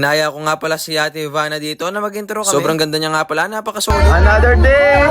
Naya ko nga pala si Ate Ivana dito na mag-intro kami. Sobrang ganda niya nga pala, napakasulit. Another day!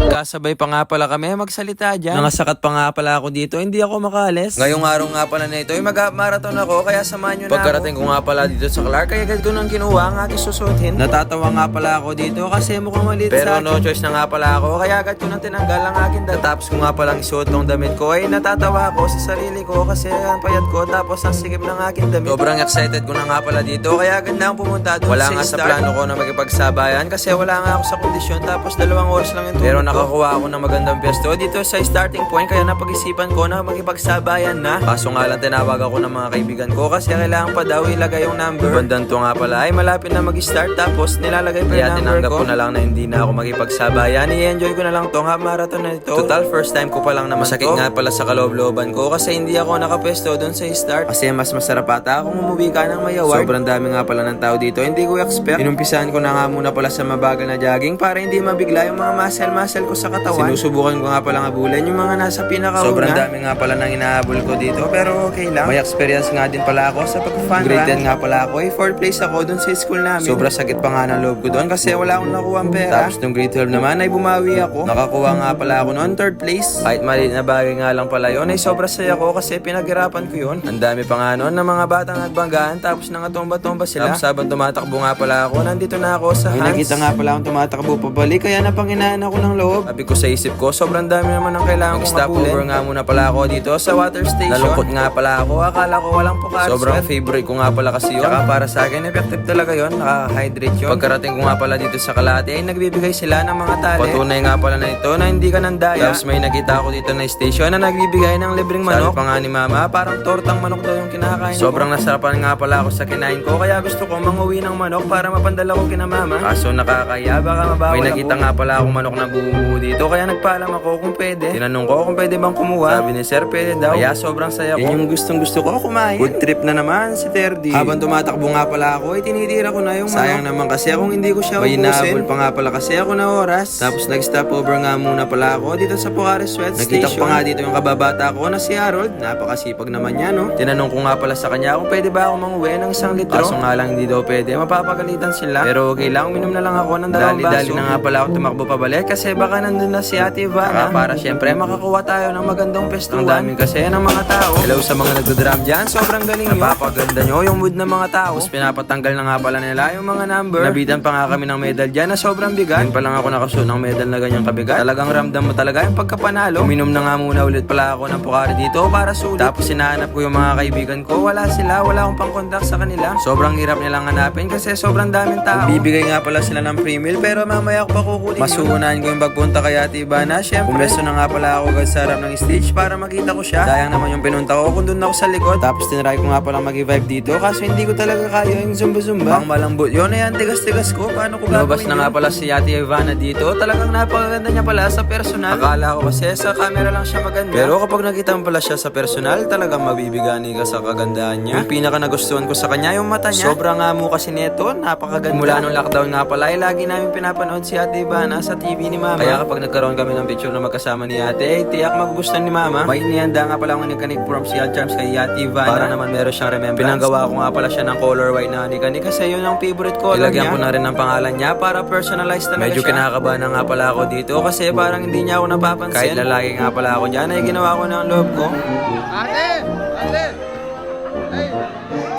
Kasabay pa nga pala kami magsalita dyan. Nangasakat pa nga pala ako dito, hindi ako makaalis. Ngayong araw nga pala na ito, ay mag-marathon ako, kaya samahan nyo na pagkarating ko nga pala dito sa Clark, kaya agad ko nang kinuha ang aking susuotin. Natatawa nga pala ako dito kasi mukhang maliit sa akin. Pero no choice na nga pala ako, kaya agad ko nang tinanggal ang aking damit. Tapos ko nga palang isuot tong damit ko, ay natatawa ako sa sarili ko kasi ang payat ko tapos ang sikip ng aking damit. Sobrang excited ko na nga pala dito, kaya agad na akong pumunta doon. Wala nga sa plano ko na magipagsabayan kasi wala nga ako sa kondisyon, tapos 2 oras lang yung tulog. Pero nakakuha ako ng magandang pwesto dito sa starting point, kaya napag-isipan ko na magipagsabayan na. Kaso nga lang tinawag ako ng mga kaibigan ko kasi kailangan pa daw ilagay yung number. Bandang to nga pala ay malapit na mag-start, tapos nilalagay pa yung number ko. Tinanggap ko na lang na hindi na ako magipagsabayan. I-enjoy ko na lang tong half marathon na ito. Total first time ko pa lang naman. Masakit nga pala sa kaloob-looban ko kasi hindi ako nakapwesto doon sa start. Kasi mas masarap ata kung umuwi ka ng may award. Sobrang dami nga pala ng tao dito, hindi ko expect. Inumpisahan ko na nga muna pala sa mabagal na jogging para hindi mabigla yung mga muscle ko sa katawan. Sinusubukan ko nga pala habulin yung mga nasa pinakauna. Sobrang dami nga pala nang inahabol ko dito, pero okay lang. May experience nga din pala ako sa pag-fun run. Grade 10 nga pala ako, 4th place ako dun sa school namin. Sobrang sakit pa nga ng loob ko doon kasi wala akong nakuha ang pera. Tapos nung grade 12 naman ay bumawi ako. Nakakuha nga pala ako noon 3rd place. Kahit maliit na bagay nga lang pala yun, ay sobrang saya ko kasi pinaghirapan ko yun. Ang dami pa nga noon ng mga batang nagbanggaan, tapos nangatomba-tomba sila. Tapos habang tumatakbo nga pala ako, nandito na ako sa Hans. May nakita nga pala akong tumatakbo pabalik, kaya napanginaan ako ng loob. Sabi ko sa isip ko, sobrang dami naman ang kailangan kong habulin. Stopover nga muna pala ako dito sa water station. Nalungkot nga pala ako, akala ko walang pukaros. Sobrang favorite ko nga pala kasi yun. Saka para sa akin, effective talaga yun, nakaka-hydrate yun. Pagkarating ko nga pala dito sa Kalate, ay nagbibigay sila ng mga tali. Patunay nga pala na ito na hindi ka nandaya. Tapos may nakita ako dito na station na nagbibigay ng libreng manok. Sabi pa nga ni mama, parang tortang manok daw yung kinakain ko. Sobrang nasarapan nga pala ako sa kinain ko, kaya gusto ko manguwi ng manok para mapandala ko kina mama. Kaso nakakaya, baka mabawal. May nakita nga pala akong manok na buo dito, kaya nagpaalam ako kung pwede. Tinanong ko kung pwede bang kumuha. Sabi ni sir, pwede daw. Kaya sobrang saya ko. Yan yung gustong gusto ko kumain. Good trip na naman si Terdy. Habang tumatakbo nga pala ako, ay tinitira ko na yung manok. Sayang naman kasi kung hindi ko siya ubusin. May inaabol pa nga pala kasi ako na oras. Tapos nag-stopover nga muna pala ako dito sa Pucares Sweat Station. Nakita pa nga dito yung kababata ko na si Harold. Napakasipag naman niya, no? Tinanong ko nga pala sa kanya kung pwede ba ako manguwi ng 1 litro. Kaso nga lang hindi daw pwede, mapapagalitan sila. Pero okay lang, uminom na lang ako ng 2 baso. Dali-dali na nga pala ako tumakbo pabalik kasi baka nandun na si Ate Ivana. Para syempre makakuha tayo ng magandang pestuhan. Ang dami kasi ng mga tao. Hello sa mga nagdodrum dyan, sobrang galing yun. Napapaganda nyo yung mood ng mga tao. Tapos pinapatanggal na nga pala nila yung mga number. Nabitan pa nga kami ng medal dyan na sobrang bigat. Ngayon pa lang ako nakasuot ng medal na ganyang kabigat. Talagang ramdam mo talaga yung pagkapanalo. Uminom na nga muna ulit pala ako ng Pocari dito para sulit. Tapos sinahanap ko yung mga kaibigan ko. Wala sila, wala akong pang-contact sa kanila. Sobrang hirap nilang hanapin kasi sobrang daming tao. Bibigay nga pala sila ng free meal, pero mamaya ko pa kukunin. Masuunahan ko yung pagpunta kay Ate Ivana. Siyempre, pumesto na nga pala ako agad sa harap ng stage para makita ko siya. Sayang naman yung pinunta ko kung doon ako sa likod. Tapos tinry ko nga palang mag-vibe dito kasi hindi ko talaga kaya yung zumba-zumba. Pang malambot yun, ayan, tigas-tigas ko. Paano ko gagawin? Lumabas na nga pala si Ate Ivana dito. Talagang napakaganda niya pala sa personal. Akala ko kasi sa camera lang siya maganda. Pero kapag nakita mo pala siya sa personal, talagang mabibigani ka sa kagandahan niya. Yung pinaka nagustuhan ko sa kanya, yung mata niya. Sobrang nga mo kasi neto, napakaganda. Mula nung lockdown nga pala, ay lagi namin pinapanood si Ate Ivana sa TV ni Mama. Kaya kapag nagkaroon kami ng picture na magkasama ni Ate, ay tiyak magugustuhan ni Mama. May inihanda nga pala akong nagkanik from CL Charms kay Ate Ivana para naman meron siyang remembrance. Pinanggawa ko nga pala siya ng color white na hanik kasi yun ang favorite color niya. Ilagyan ko na rin ang pangalan niya para personalize talaga medyo siya. Medyo kinakabahan na nga pala ako dito kasi parang hindi niya ako napapansin. Kahit lalaki nga pala ako dyan, ay ginawa ko na ang loob ko. Ate! Ate!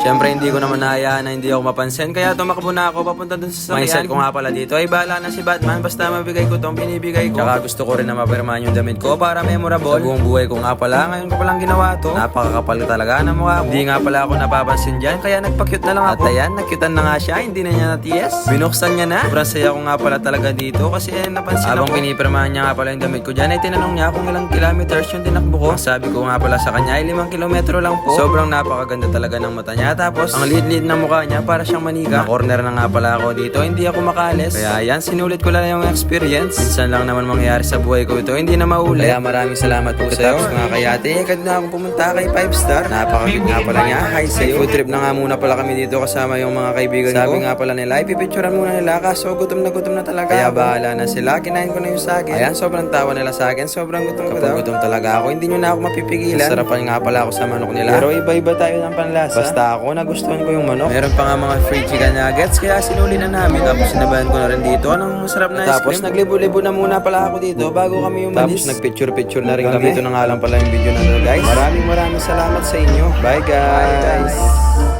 Siyempre hindi ko naman nahayaan na hindi ako mapansin, kaya tumakbo na ako papunta dun sa sasakyan. Mindset ko nga pala dito ay bahala na si Batman, basta mabigay ko tong binibigay ko. Tsaka gusto ko rin na mapirmahan yung damit ko para memorable. Sa buong buhay ko nga pala, ngayon ko palang ginawa to. Napakakapal talaga ng mukha ko. Hindi nga pala ako napapansin dyan, kaya nagpa-cute na lang ako. At ayan, nagcutean na nga siya, hindi na niya na-TS. Binuksan niya na. Sobrang saya ko nga pala talaga dito kasi napansin habang pinipirmahan niya nga pala yung damit ko dyan, ay tinanong niya kung ilang kilometers yung tinakbo ko. Sabi ko nga pala sa kanya ay 5 kilometro lang po. Sobrang napakaganda talaga ng mata niya. Tapos ang liit-liit na mukha niya para siyang manika. Na-corner na nga pala ako dito, hindi ako makaalis. Kaya yan, sinulit ko lang yung experience. Minsan lang naman mangyayari sa buhay ko ito, hindi na maulit. Kaya maraming salamat po sa'yo. Tapos mga kayate, agad na akong pumunta kay 5 star. Napakagod nga pala niya. Hi sa'yo. Food trip na nga muna pala kami dito kasama yung mga kaibigan ko. Sabi nga pala nila, ipipicturean muna nila kaso gutom na talaga. Kaya bahala na sila, kinain ko na yung saging. Ayan, sobrang tawa nila sa akin, sobrang gutom ko daw. Kapag gutom talaga ako, hindi nyo na ako mapipigilan. Sarapan nga pala ako sa manok nila. Pero iba-iba tayo ng panlasa. Basta ako ako, nagustuhan ko yung manok. Meron pa nga mga free chicken nuggets, kaya sinuli na namin. Tapos sinabayan ko na rin dito ng masarap na ice cream. Tapos naglibo-libo na muna pala ako dito bago kami umalis. Tapos nagpicture-picture na rin kami. Dito na nga lang pala yung video na to, guys. Maraming salamat sa inyo. Bye, guys.